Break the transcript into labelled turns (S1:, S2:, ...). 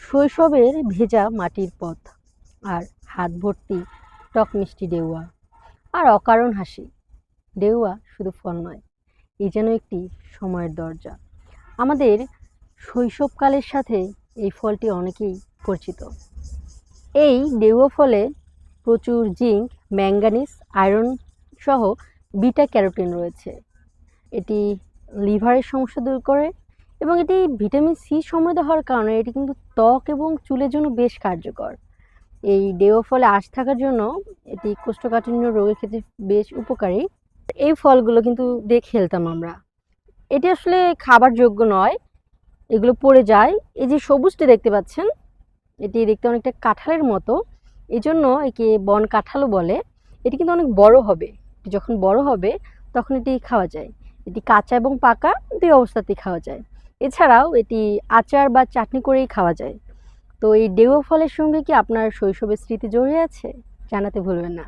S1: শৈশবের ভেজা মাটির পথ, আর হাত ভর্তি টক মিষ্টি ডেউয়া, আর অকারণ হাসি। ডেউয়া শুধু ফল নয়, এই যেন একটি সময়ের দরজা। আমাদের শৈশবকালের সাথে এই ফলটি অনেকেই পরিচিত। এই ডেউয়া ফলে প্রচুর জিঙ্ক, ম্যাঙ্গানিজ, আয়রন সহ বিটা ক্যারোটিন রয়েছে। এটি লিভারের সমস্যা দূর করে এবং এটি ভিটামিন সি সমৃদ্ধ হওয়ার কারণে এটি কিন্তু ত্বক এবং চুলের জন্য বেশ কার্যকর। এই ডেও ফলে আঁশ থাকার জন্য এটি কোষ্ঠকাঠিন্য রোগের ক্ষেত্রে বেশ উপকারী। এই ফলগুলো কিন্তু দিয়ে খেলতাম আমরা। এটি আসলে খাবার যোগ্য নয়, এগুলো পড়ে যায়। এই যে সবুজটি দেখতে পাচ্ছেন, এটি দেখতে অনেকটা কাঁঠালের মতো, এই জন্য একে বন কাঁঠালও বলে। এটি কিন্তু অনেক বড় হবে, যখন বড় হবে তখন এটি খাওয়া যায়। এটি কাঁচা এবং পাকা দুই অবস্থাতেই খাওয়া যায়। এছাড়াও এটি আচার বা চাটনি করেই খাওয়া যায়। তো এই ডেও ফলের সঙ্গে কি আপনার শৈশবের স্মৃতি জড়িয়ে আছে? জানাতে ভুলবেন না।